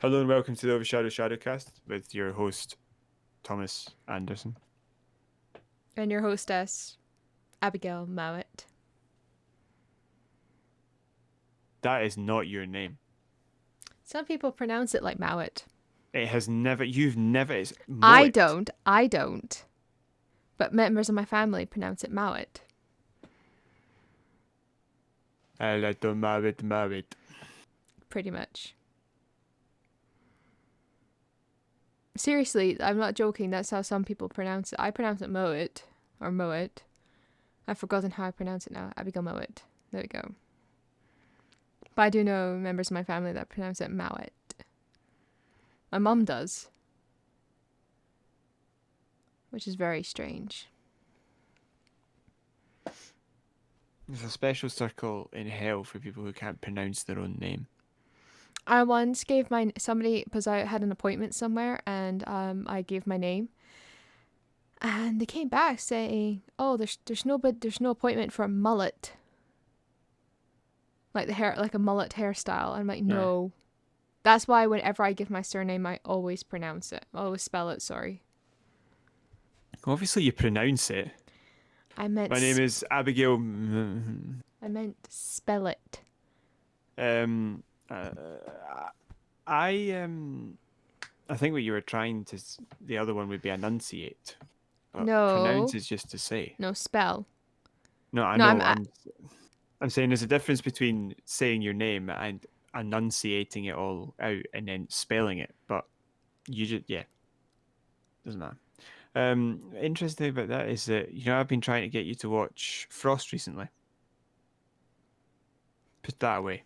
Hello and welcome to the OverShadow ShadowCast with your host, Thomas Anderson. And your hostess, Abigail Mowat. That is not your name. Some people pronounce it like Mowat. It has never, you've never, it's I Moet. don't. But members of my family pronounce it Mowat. I like to Mowat. Pretty much. Seriously, I'm not joking. That's how some people pronounce it. I pronounce it Mowat. Or Mowat. I've forgotten how I pronounce it now. Abigail Mowat. There we go. But I do know members of my family that pronounce it Mowat. My mum does. Which is very strange. There's a special circle in hell for people who can't pronounce their own name. I once gave somebody, because I had an appointment somewhere, and I gave my name, and they came back saying, "Oh, there's no appointment for a mullet, like the hair, like a mullet hairstyle." I'm like, no. That's why whenever I give my surname, I always pronounce it. I always spell it. Sorry. Obviously, you pronounce it. I meant. My name is Abigail. I meant spell it. I think what you were trying to, the other one would be enunciate. But No. pronounce is just to say. No, spell. No, I No, know. I'm saying there's a difference between saying your name and enunciating it all out and then spelling it. But you just, yeah, doesn't matter. Interesting about that is that, I've been trying to get you to watch Frost recently. Put that away.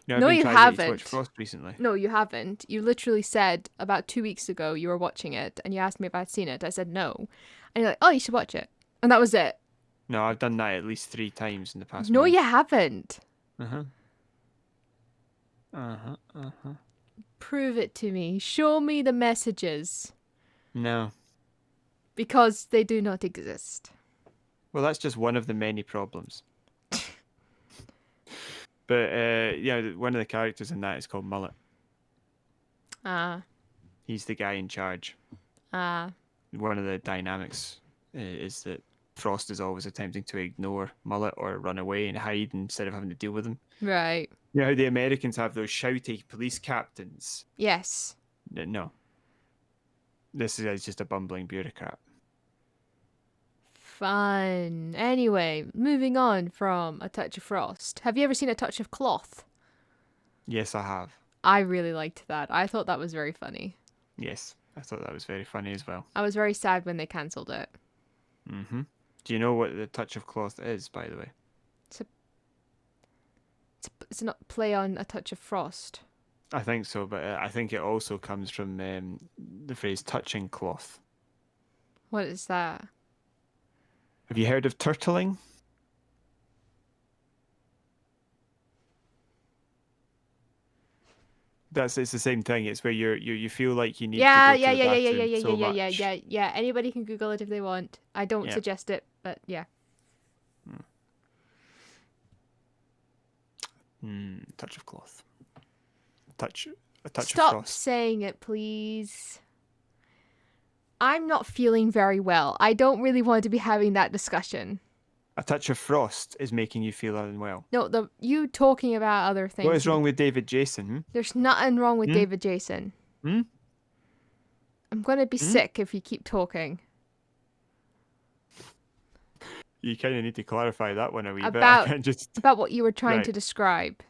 No, you haven't. To watch Frost recently. No, you haven't. You literally said about 2 weeks ago you were watching it, and you asked me if I'd seen it. I said no. And you're like, oh, you should watch it. And that was it. No, I've done that at least 3 times in the past No, month. you haven't. Prove it to me. Show me the messages. No. Because they do not exist. Well, that's just one of the many problems. But, one of the characters in that is called Mullet. He's the guy in charge. One of the dynamics is that Frost is always attempting to ignore Mullet or run away and hide instead of having to deal with him. Right. You know how the Americans have those shouty police captains? Yes. No. This is just a bumbling bureaucrat. Fun. Anyway, moving on from A Touch of Frost. Have you ever seen A Touch of Cloth? Yes, I have. I really liked that. I thought that was very funny. Yes, I thought that was very funny as well. I was very sad when they cancelled it. Mm-hmm. Do you know what The Touch of Cloth is, by the way? It's not play on A Touch of Frost. I think so, but I think it also comes from the phrase touching cloth. What is that? Have you heard of turtling? It's the same thing. It's where you feel like you need to go to the bathroom so much. Yeah. Anybody can Google it if they want. I don't suggest it, but yeah. Touch of cloth. A touch of frost. Stop saying it, please. I'm not feeling very well. I don't really want to be having that discussion. A touch of frost is making you feel unwell. No, you talking about other things. What is wrong with David Jason? There's nothing wrong with David Jason. I'm going to be sick if you keep talking. You kind of need to clarify that one a wee bit. About what you were trying to describe.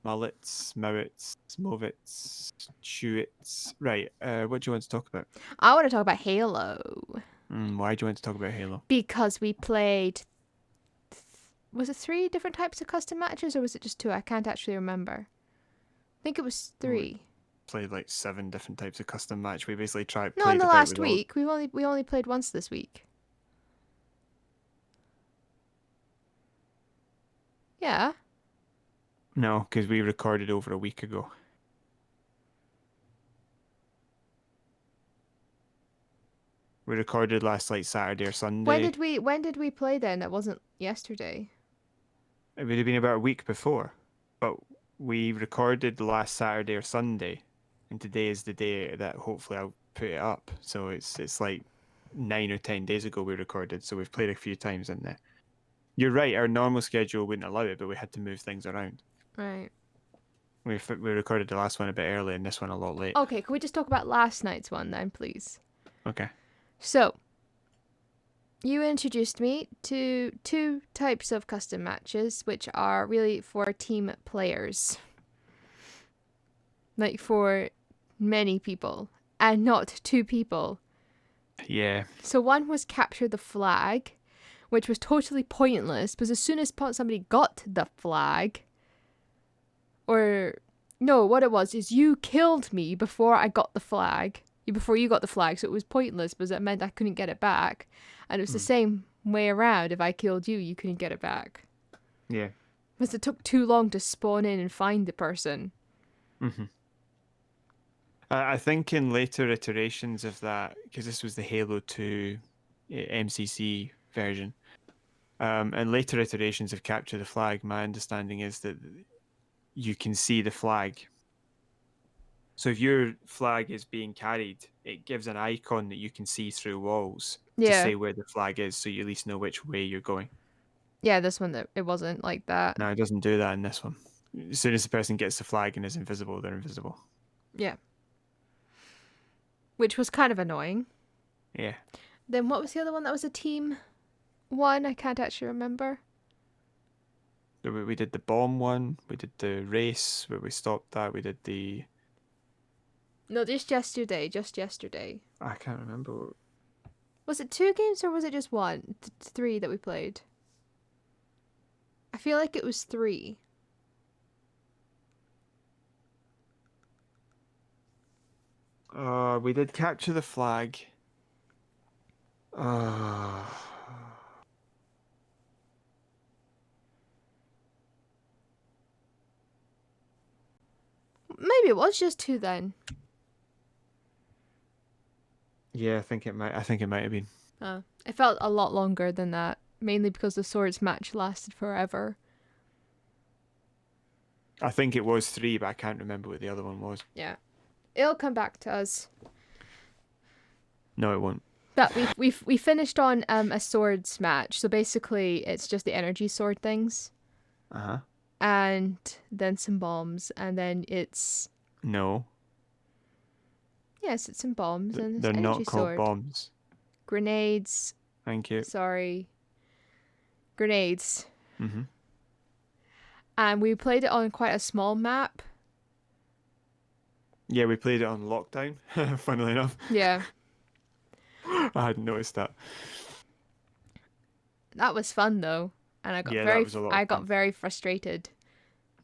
Mullets, mowits, smovits, chewits. Right, what do you want to talk about? I want to talk about Halo. Why do you want to talk about Halo? Because we played... Was it 3 different types of custom matches, or was it just 2? I can't actually remember. I think it was 3. We played like 7 different types of custom match. We basically tried... No, in the last week. We only played once this week. Yeah. No, because we recorded over a week ago. We recorded last like Saturday or Sunday. When did we play then? It wasn't yesterday. It would have been about a week before. But we recorded last Saturday or Sunday, and today is the day that hopefully I'll put it up. So it's like 9 or 10 days ago we recorded. So we've played a few times in there. You're right. Our normal schedule wouldn't allow it, but we had to move things around. Right. We recorded the last one a bit early and this one a lot late. Okay, can we just talk about last night's one then, please? Okay. So, you introduced me to two types of custom matches, which are really for team players. Like for many people, and not two people. Yeah. So one was capture the flag, which was totally pointless, because as soon as somebody got the flag, or no, what it was is you killed me before I got the flag. Before you got the flag, so it was pointless because it meant I couldn't get it back. And it was the same way around. If I killed you, you couldn't get it back. Yeah. Because it took too long to spawn in and find the person. Mm-hmm. I think in later iterations of that, because this was the Halo 2 MCC version, and later iterations of Capture the Flag, my understanding is that you can see the flag. So if your flag is being carried, it gives an icon that you can see through walls to Yeah. say where the flag is, so you at least know which way you're going. Yeah, this one, it wasn't like that. No, it doesn't do that in this one. As soon as the person gets the flag and is invisible, they're invisible. Yeah. Which was kind of annoying. Yeah. Then what was the other one that was a team one? I can't actually remember. So we did the bomb one, we did the race where we stopped that, we did the... No, just yesterday. I can't remember. Was it 2 games or was it just 1? 3 that we played? I feel like it was 3. We did capture the flag. Uh, Maybe it was just 2 then. yeah, I think it might have been. It felt a lot longer than that, mainly because the swords match lasted forever. I think it was 3, but I can't remember what the other one was. Yeah, it'll come back to us. No, it won't. But we finished on a swords match, so basically it's just the energy sword things, Uh-huh. and then some bombs, and then it's No, yes, it's some bombs and they're it's not energy called sword, bombs. grenades. Thank you. Sorry, grenades. Mm-hmm. And we played it on quite a small map. Yeah, we played it on lockdown, funnily enough. Yeah. I hadn't noticed that. That was fun though, and I got Yeah, that was a lot of fun. very frustrated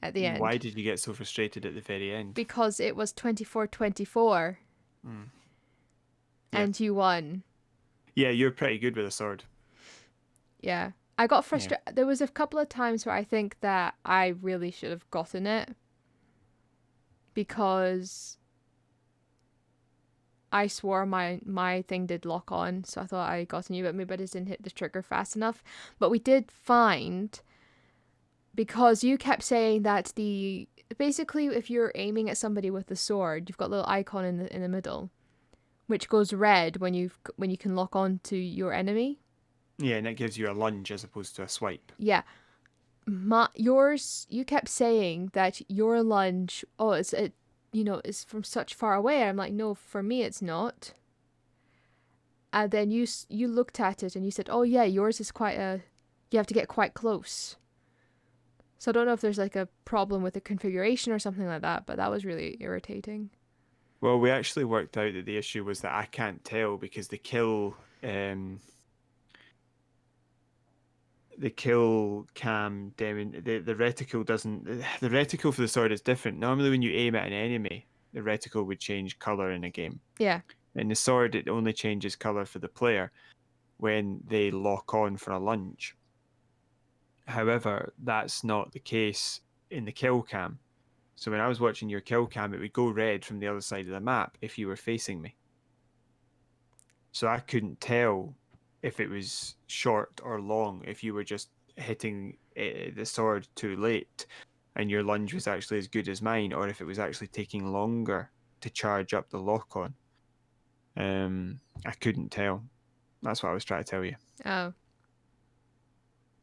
at the end. Why did you get so frustrated at the very end? Because it was 24-24 and you won. Yeah, you're pretty good with a sword. Yeah. I got frustrated. There was a couple of times where I think that I really should have gotten it because I swore my thing did lock on, so I thought I got a new, but maybe I just didn't hit the trigger fast enough. But we did find, because you kept saying that basically if you're aiming at somebody with the sword, you've got a little icon in the middle, which goes red when you can lock on to your enemy. Yeah, and it gives you a lunge as opposed to a swipe. Yeah. Yours, you kept saying that your lunge, it's from such far away. I'm like, no, for me it's not. And then you looked at it and you said, oh yeah, yours is you have to get quite close. So I don't know if there's like a problem with the configuration or something like that, but that was really irritating. Well, we actually worked out that the issue was that I can't tell because the kill cam the reticle doesn't. The reticle for the sword is different. Normally when you aim at an enemy, the reticle would change color in a game. Yeah. In the sword, it only changes color for the player when they lock on for a lunge. However, that's not the case in the kill cam. So when I was watching your kill cam, it would go red from the other side of the map if you were facing me. So I couldn't tell if it was short or long if you were just hitting the sword too late. and your lunge was actually as good as mine, or if it was actually taking longer to charge up the lock on. I couldn't tell. That's what I was trying to tell you. Oh.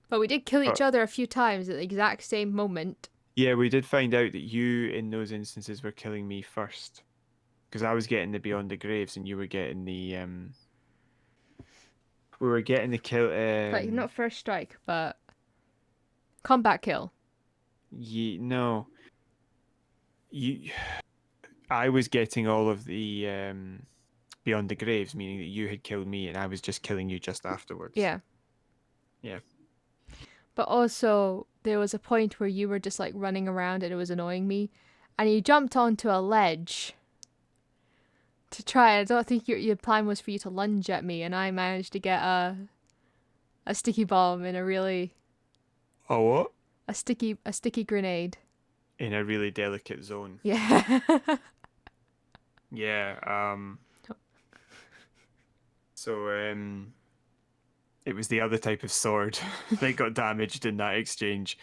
But we did kill each But other a few times at the exact same moment. yeah, we did find out that you, in those instances, were killing me first. Because I was getting the Beyond the Graves and you were getting the we were getting the kill Like, not first strike, but combat kill. no. I was getting all of the Beyond the Graves, meaning that you had killed me and I was just killing you just afterwards. Yeah. Yeah. But also, there was a point where you were just like running around and it was annoying me. And you jumped onto a ledge to try. I don't think your plan was for you to lunge at me. And I managed to get a sticky bomb in a really. Oh, what? A sticky grenade. In a really delicate zone. Yeah. Yeah. So, it was the other type of sword that got damaged in that exchange.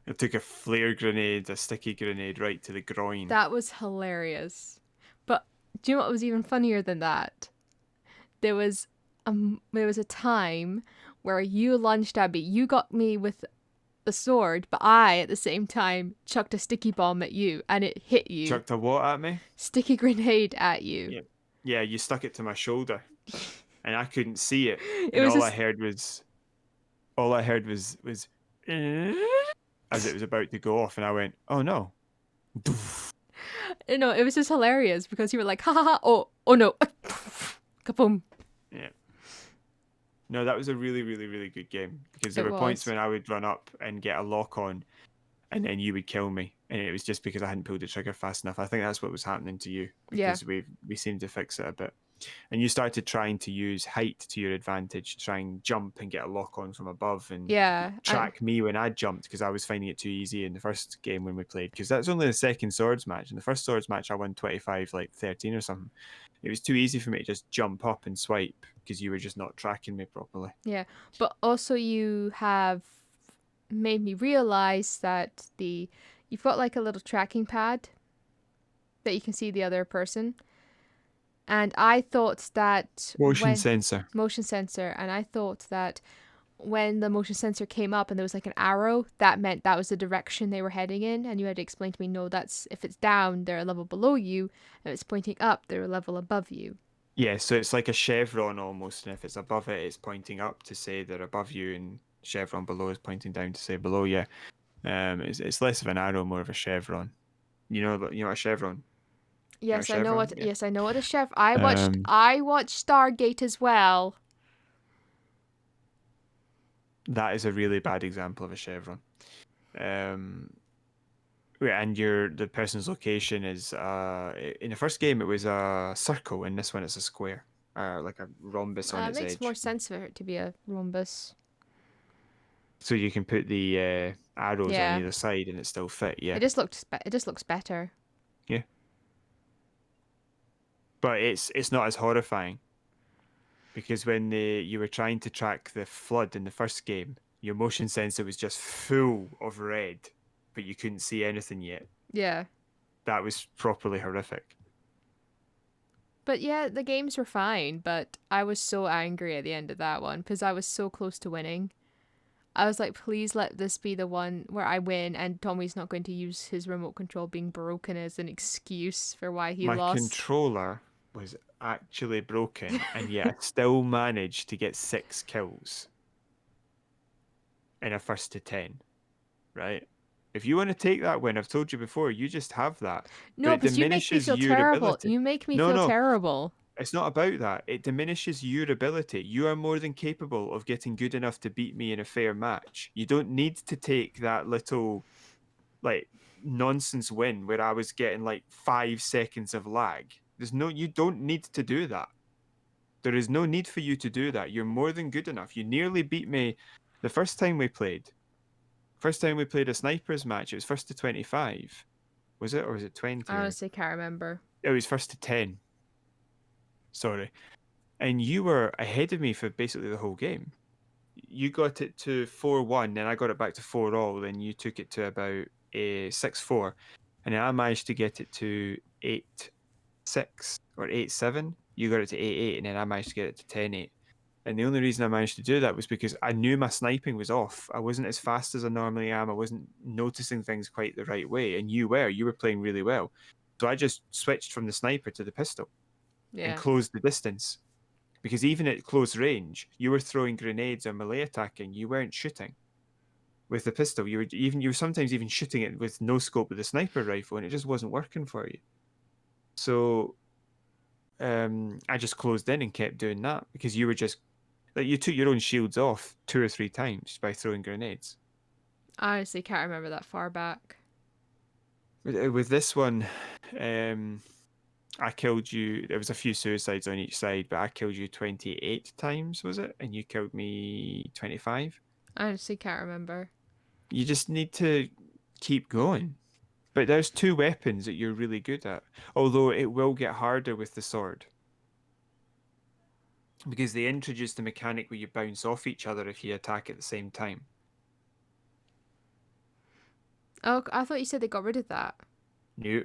It took a flare grenade, a sticky grenade, right to the groin. That was hilarious. But do you know what was even funnier than that? There was a time where you lunged at me. You got me with the sword, but I, at the same time, chucked a sticky bomb at you, and it hit you. Chucked a what at me? Sticky grenade at you. Yeah. Yeah, you stuck it to my shoulder, and I couldn't see it. It And was all I heard was as it was about to go off, and I went, "Oh no!" You know, it was just hilarious because you were like, "Ha ha ha! Oh no!" Kaboom. Yeah. No, that was a really, really, really good game because there It were points was. when I would run up and get a lock on, and then you would kill me, and it was just because I hadn't pulled the trigger fast enough. I think that's what was happening to you Yeah. because we seemed to fix it a bit, and you started trying to use height to your advantage, try and jump and get a lock on from above, and Yeah. track me when I jumped because I was finding it too easy in the first game when we played. Because that's only the second swords match. In the first swords match, I won 25, like 13 or something. It was too easy for me to just jump up and swipe because you were just not tracking me properly. Yeah. But also you have made me realize that you've got like a little tracking pad that you can see the other person. And I thought that Motion sensor. Motion sensor, and I thought that when the motion sensor came up and there was like an arrow, that meant that was the direction they were heading in, and you had to explain to me, no, that's if it's down, they're a level below you, and if it's pointing up, they're a level above you. Yeah, so it's like a chevron almost, and if it's above it, it's pointing up to say they're above you, and chevron below is pointing down to say below you. It's less of an arrow, more of a chevron. You know what a chevron? Yes, You know I know chevron? what. Yeah. Yes, I know what a chevron. I watched Stargate as well. That is a really bad example of a chevron. And the person's location is in the first game it was a circle, in this one it's a square, like a rhombus on its It makes edge. more sense for it to be a rhombus. So you can put the arrows Yeah. on either side and it still fit. Yeah. It just looks better. Yeah. But it's not as horrifying because when you were trying to track the flood in the first game, your motion sensor was just full of red, but you couldn't see anything yet. Yeah. That was properly horrific. But yeah, the games were fine, but I was so angry at the end of that one because I was so close to winning. I was like, please let this be the one where I win and Tommy's not going to use his remote control being broken as an excuse for why he My lost. controller was actually broken, and yet I still managed to get 6 kills in a first to 10, right? If you want to take that win, I've told you before, you just have that. No, but it because you make me diminishes feel your terrible. ability. You make me No, feel no. terrible. It's not about that. It diminishes your ability. You are more than capable of getting good enough to beat me in a fair match. You don't need to take that little, like, nonsense win where I was getting like 5 seconds of lag. You don't need to do that. There is no need for you to do that. You're more than good enough. You nearly beat me the first time we played. First time we played a snipers match, it was first to 25. Was it, or was it 20? I honestly can't remember. It was first to 10. Sorry. And you were ahead of me for basically the whole game. You got it to 4-1, then I got it back to 4-all, then you took it to about a 6-4, and then I managed to get it to 8-6 or 8-7. You got it to 8-8, and then I managed to get it to 10-8. And the only reason I managed to do that was because I knew my sniping was off. I wasn't as fast as I normally am. I wasn't noticing things quite the right way. And you were playing really well. So I just switched from the sniper to the pistol and Yeah. closed the distance. Because even at close range, you were throwing grenades or melee attacking. You weren't shooting with the pistol. You were sometimes even shooting it with no scope with the sniper rifle, and it just wasn't working for you. So I just closed in and kept doing that because you were just like you took your own shields off 2 or 3 times by throwing grenades. I honestly can't remember that far back. With this one, I killed you. There was a few suicides on each side, but I killed you 28 times, was it? And you killed me 25. I honestly can't remember. You just need to keep going. But there's 2 weapons that you're really good at. Although it will get harder with the sword. Because they introduced the mechanic where you bounce off each other if you attack at the same time. Oh, I thought you said they got rid of that. No.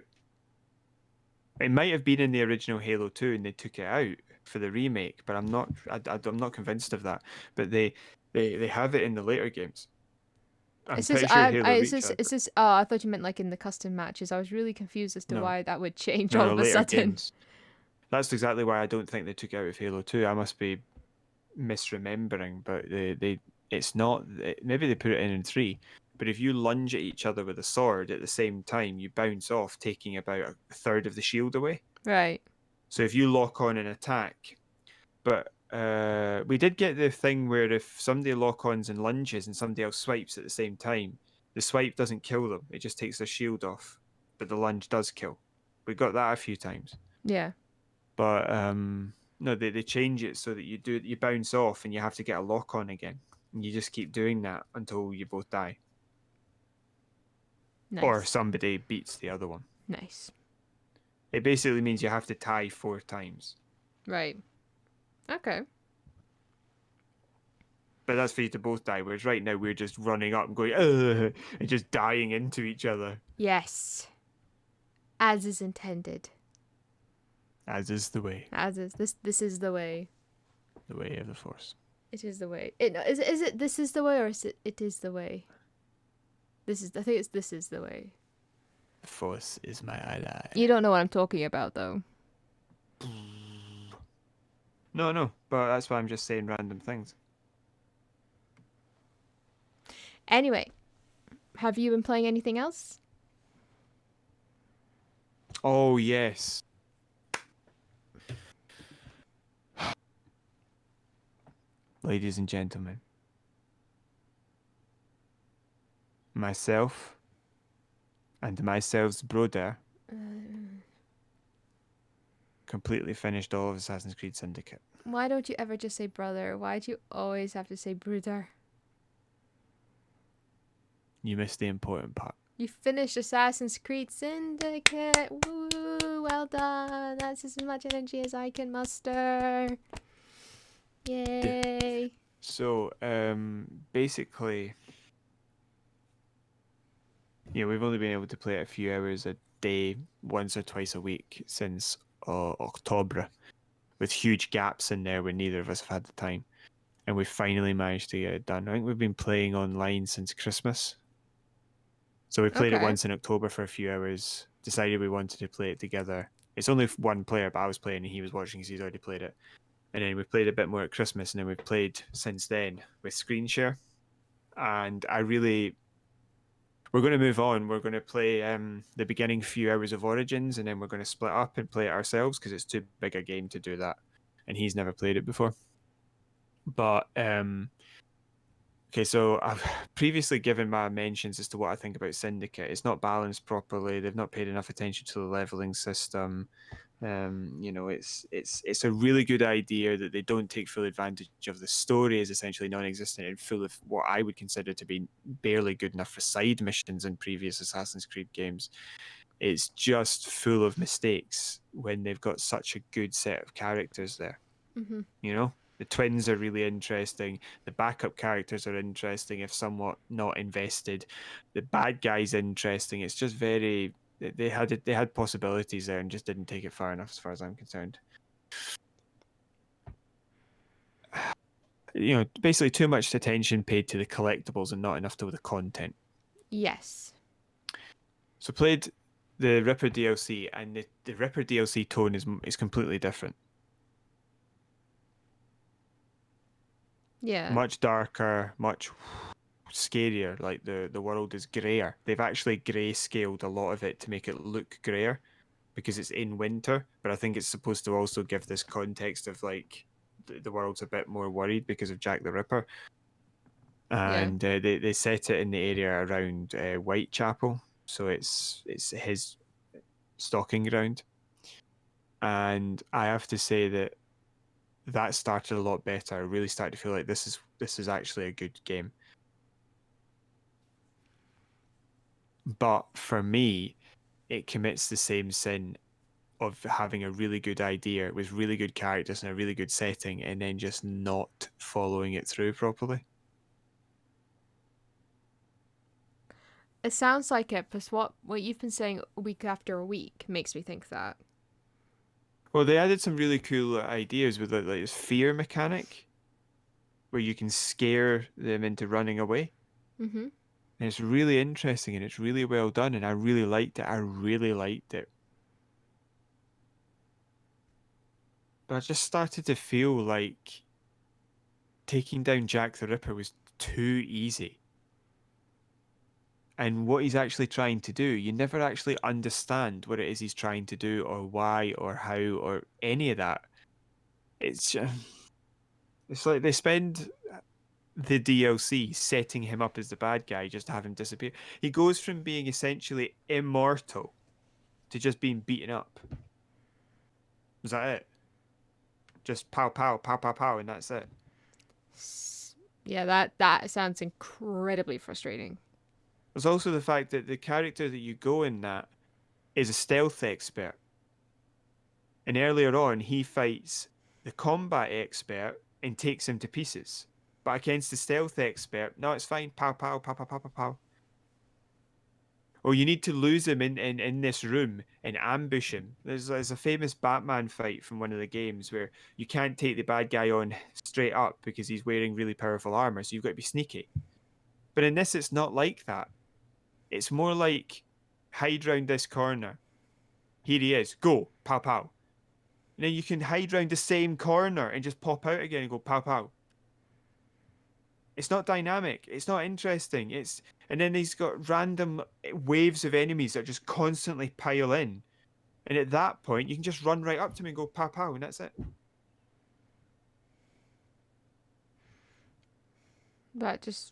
It might have been in the original Halo 2 and they took it out for the remake, but I'm not convinced of that. But they have it in the later games. I'm pretty sure Halo Reach has it. Is this? Oh, I thought you meant like in the custom matches. I was really confused as to why that would change all of a later sudden. Games. That's exactly why I don't think they took it out of Halo 2. I must be misremembering, but it's not. Maybe they put it in 3. But if you lunge at each other with a sword at the same time, you bounce off, taking about a third of the shield away. Right. So if you lock on an attack, but we did get the thing where if somebody lock-ons and lunges and somebody else swipes at the same time, the swipe doesn't kill them. It just takes their shield off, but the lunge does kill. We got that a few times. Yeah. But no, they change it so that you bounce off and you have to get a lock-on again. And you just keep doing that until you both die. Nice. Or somebody beats the other one. Nice. It basically means you have to tie 4 times. Right. Okay. But that's for you to both die, whereas right now we're just running up and going, ugh, and just dying into each other. Yes. As is intended. As is the way. As is. This is the way. The way of the Force. It is the way. Is it this is the way, or is it is the way? I think it's this is the way. The Force is my ally. You don't know what I'm talking about, though. No, but that's why I'm just saying random things. Anyway, have you been playing anything else? Oh, yes. Ladies and gentlemen, myself and myself's brother completely finished all of Assassin's Creed Syndicate. Why don't you ever just say brother? Why do you always have to say brother? You missed the important part. You finished Assassin's Creed Syndicate. Woo! Well done. That's as much energy as I can muster. Yay! So, basically, we've only been able to play it a few hours a day, once or twice a week since October, with huge gaps in there where neither of us have had the time, and we finally managed to get it done. I think we've been playing online since Christmas. So we played it once in October for a few hours, decided we wanted to play it together. It's only one player, but I was playing and he was watching because he's already played it. And then we played a bit more at Christmas, and then we've played since then with screen share. And we're going to move on. We're going to play the beginning few hours of Origins, and then we're going to split up and play it ourselves because it's too big a game to do that. And he's never played it before. But, okay, so I've previously given my mentions as to what I think about Syndicate. It's not balanced properly. They've not paid enough attention to the leveling system. It's a really good idea that they don't take full advantage of. The story is essentially non-existent and full of what I would consider to be barely good enough for side missions in previous Assassin's Creed games. It's just full of mistakes when they've got such a good set of characters there. Mm-hmm. You know? The twins are really interesting. The backup characters are interesting, if somewhat not invested. The bad guy's interesting. It's just very they had possibilities there and just didn't take it far enough, as far as I'm concerned. Basically too much attention paid to the collectibles and not enough to the content. Yes. So played the Ripper DLC, and the Ripper DLC tone is completely different. Yeah. Much darker, much scarier. Like the world is grayer. They've actually grayscaled a lot of it to make it look grayer because it's in winter. But I think it's supposed to also give this context of like the world's a bit more worried because of Jack the Ripper. Yeah. And they set it in the area around Whitechapel, so it's his stalking ground. And I have to say that started a lot better. I really started to feel like this is actually a good game. But for me, it commits the same sin of having a really good idea with really good characters and a really good setting, and then just not following it through properly. It sounds like it, but what you've been saying week after a week makes me think that. Well, they added some really cool ideas with like this fear mechanic, where you can scare them into running away. Mm-hmm. And it's really interesting and it's really well done, and I really liked it. I really liked it. But I just started to feel like taking down Jack the Ripper was too easy. And what he's actually trying to do, you never actually understand what it is he's trying to do, or why, or how, or any of that. It's like they spend the DLC setting him up as the bad guy just to have him disappear. He goes from being essentially immortal to just being beaten up. Is that it? Just pow pow pow pow pow, and that's it. Yeah, that sounds incredibly frustrating. There's also the fact that the character that you go in that is a stealth expert, and earlier on he fights the combat expert and takes him to pieces. But against the stealth expert, no, it's fine. Pow pow pow pow pow pow pow. Or you need to lose him in this room and ambush him. There's a famous Batman fight from one of the games where you can't take the bad guy on straight up because he's wearing really powerful armor, so you've got to be sneaky. But in this, it's not like that. It's more like hide round this corner. Here he is. Go. Pow pow. And then you can hide round the same corner and just pop out again and go pow pow. It's not dynamic. It's not interesting. And then he's got random waves of enemies that just constantly pile in. And at that point, you can just run right up to him and go pow pow, and that's it. That just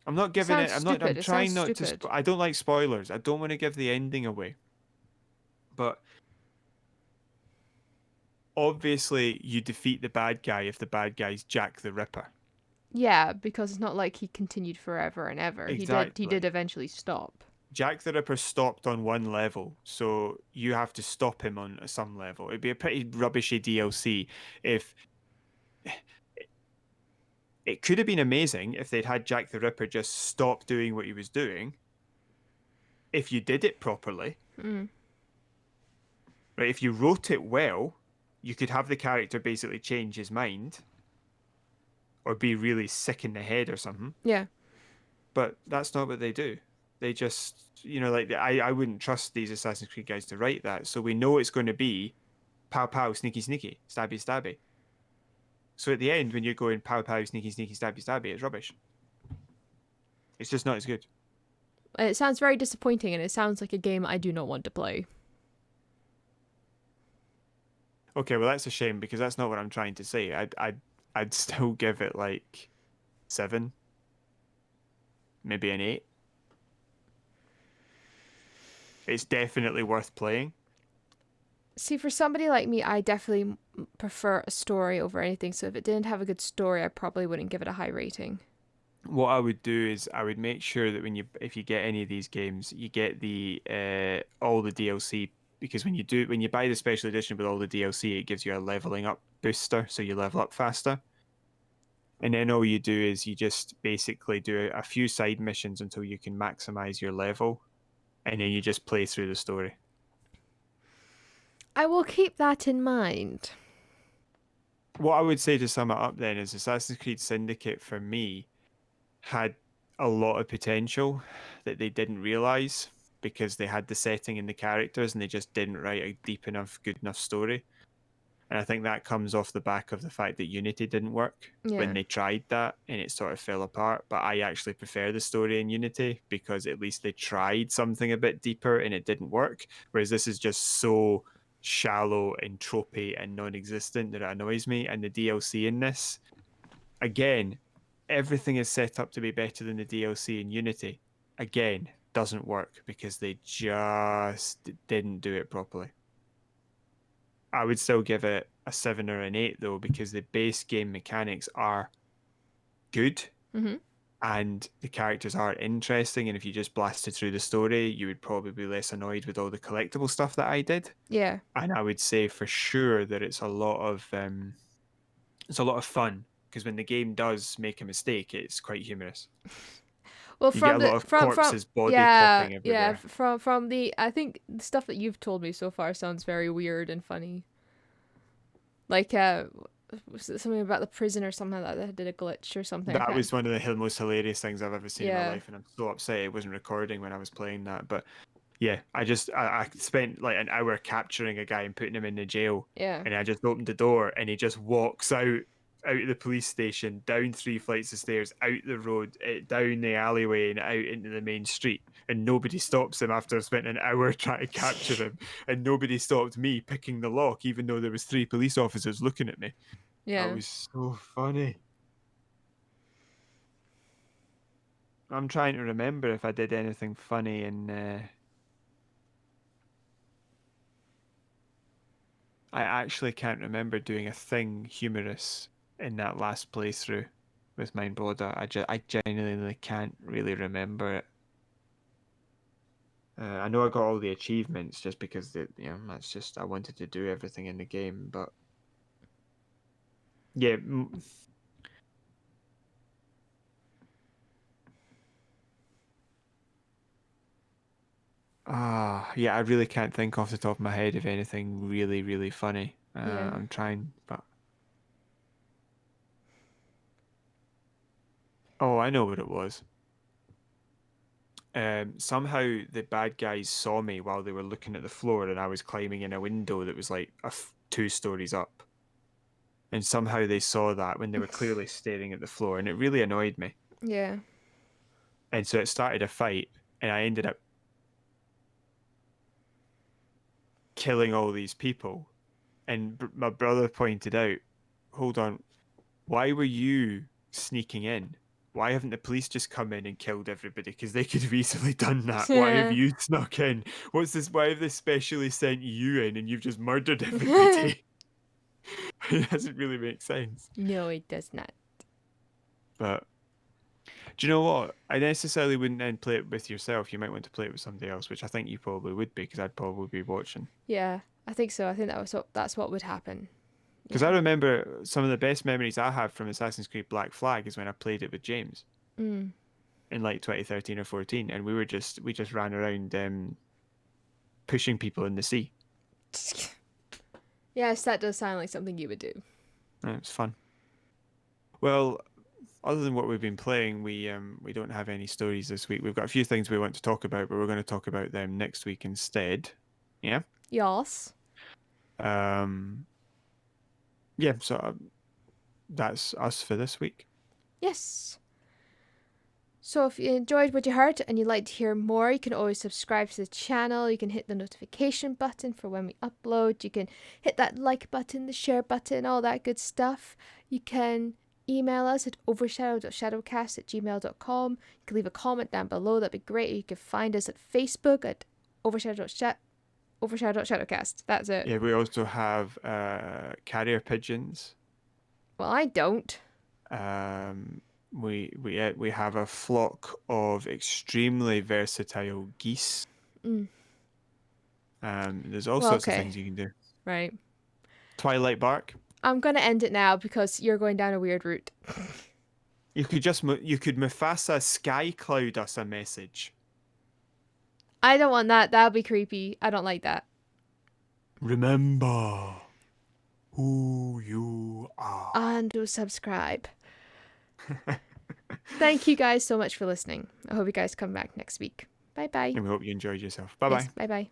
I'm not giving it. sounds I'm not. stupid. I'm It trying sounds not stupid. to. I don't like spoilers. I don't want to give the ending away. But obviously, you defeat the bad guy if the bad guy's Jack the Ripper. Yeah, because it's not like he continued forever and ever. He Exactly. did eventually stop. Jack the Ripper stopped on one level, so you have to stop him on some level. It'd be a pretty rubbishy DLC if it could have been amazing if they'd had Jack the Ripper just stop doing what he was doing. If you did it properly, Mm. right? If you wrote it well, you could have the character basically change his mind or be really sick in the head or something. Yeah. But that's not what they do. They just, like I wouldn't trust these Assassin's Creed guys to write that. So we know it's going to be pow pow, sneaky sneaky, stabby stabby. So at the end, when you're going pow pow, sneaky sneaky, stabby stabby, it's rubbish. It's just not as good. It sounds very disappointing, and it sounds like a game I do not want to play. Okay, well that's a shame because that's not what I'm trying to say. I'd still give it like 7, maybe an 8. It's definitely worth playing. See, for somebody like me, I definitely prefer a story over anything. So if it didn't have a good story, I probably wouldn't give it a high rating. What I would do is I would make sure that if you get any of these games, you get the all the DLC because when you buy the special edition with all the DLC, it gives you a leveling up booster, so you level up faster. And then all you do is you just basically do a few side missions until you can maximize your level, and then you just play through the story. I will keep that in mind. What I would say to sum it up then is Assassin's Creed Syndicate for me had a lot of potential that they didn't realize because they had the setting and the characters and they just didn't write a deep enough, good enough story. And I think that comes off the back of the fact that Unity didn't work when they tried that and it sort of fell apart. But I actually prefer the story in Unity because at least they tried something a bit deeper and it didn't work. Whereas this is just so shallow and tropey and non-existent that it annoys me. And the DLC in this, again, everything is set up to be better than the DLC in Unity. Again, doesn't work because they just didn't do it properly. I would still give it a 7 or an 8 though, because the base game mechanics are good and the characters are interesting. And if you just blasted through the story, you would probably be less annoyed with all the collectible stuff that I did. Yeah. And I would say for sure that it's a lot of fun because when the game does make a mistake, it's quite humorous. Well, You from get a lot of corpses body popping everywhere. from the I think the stuff that you've told me so far sounds very weird and funny. Like was it something about the prison or something like that that did a glitch or something? That was one of the most hilarious things I've ever seen in my Yeah. life, and I'm so upset it wasn't recording when I was playing that. But yeah, I spent like an hour capturing a guy and putting him in the jail. Yeah. And I just opened the door and he just walks out of the police station, down 3 flights of stairs, out the road, down the alleyway and out into the main street. And nobody stops him after I spent an hour trying to capture him. And nobody stopped me picking the lock, even though there was 3 police officers looking at me. Yeah. That was so funny. I'm trying to remember if I did anything funny in I actually can't remember doing a thing humorous in that last playthrough with Mind Border. I genuinely can't really remember it. I know I got all the achievements just because that's just I wanted to do everything in the game, but yeah. Yeah, I really can't think off the top of my head of anything really, really funny. Yeah. I'm trying, but oh, I know what it was. Somehow the bad guys saw me while they were looking at the floor, and I was climbing in a window that was like 2 stories up. And somehow they saw that when they were clearly staring at the floor, and it really annoyed me. Yeah. And so it started a fight, and I ended up killing all these people. And my brother pointed out, hold on, why were you sneaking in? Why haven't the police just come in and killed everybody? Because they could have easily done that. Why have you snuck in? What's this? Why have they specially sent you in and you've just murdered everybody? It doesn't really make sense. No, it does not. But do you know what? I necessarily wouldn't then play it with yourself. You might want to play it with somebody else, which I think you probably would be because I'd probably be watching. Yeah, I think so. I think that's what would happen. Because I remember some of the best memories I have from Assassin's Creed Black Flag is when I played it with James in like 2013 or 14, and we just ran around pushing people in the sea. Yes, that does sound like something you would do. It was fun. Well, other than what we've been playing, we don't have any stories this week. We've got a few things we want to talk about, but we're going to talk about them next week instead. Yeah. Yes. Yeah, so that's us for this week. Yes. So if you enjoyed what you heard and you'd like to hear more, you can always subscribe to the channel. You can hit the notification button for when we upload. You can hit that like button, the share button, all that good stuff. You can email us at overshadow.shadowcast@gmail.com. You can leave a comment down below. That'd be great. You can find us at Facebook at overshadow.shadowcast. That's it. Yeah, we also have carrier pigeons. Well, I don't. We have a flock of extremely versatile geese. There's all Well, sorts of okay. things you can do. Right. Twilight bark. I'm gonna end it now because you're going down a weird route. You could just you could Mufasa sky cloud us a message. I don't want that. That'll be creepy. I don't like that. Remember who you are. And do subscribe. Thank you guys so much for listening. I hope you guys come back next week. Bye bye. And we hope you enjoyed yourself. Bye bye. Yes, bye bye.